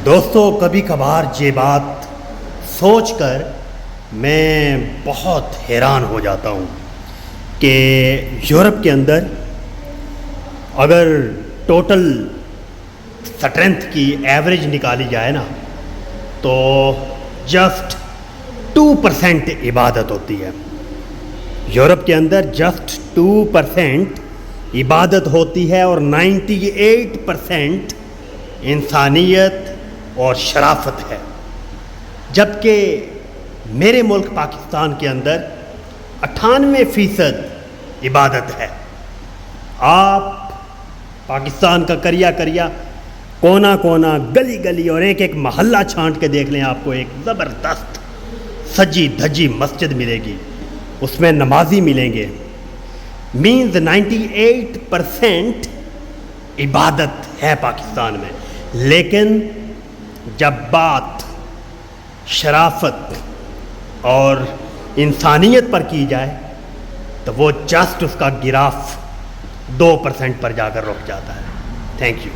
دوستو کبھی کبھار یہ بات سوچ کر میں بہت حیران ہو جاتا ہوں کہ یورپ کے اندر اگر ٹوٹل سٹرینتھ کی ایوریج نکالی جائے نا تو جسٹ 2% عبادت ہوتی ہے. یورپ کے اندر جسٹ 2% عبادت ہوتی ہے اور 98% انسانیت اور شرافت ہے. جبکہ میرے ملک پاکستان کے اندر 98% عبادت ہے. آپ پاکستان کا کریا کونا کونا گلی گلی اور ایک ایک محلہ چھانٹ کے دیکھ لیں، آپ کو ایک زبردست سجی دھجی مسجد ملے گی، اس میں نمازی ملیں گے. مینز 98% عبادت ہے پاکستان میں. لیکن جب بات شرافت اور انسانیت پر کی جائے تو وہ جسٹ اس کا گراف 2% پر جا کر رک جاتا ہے. Thank you.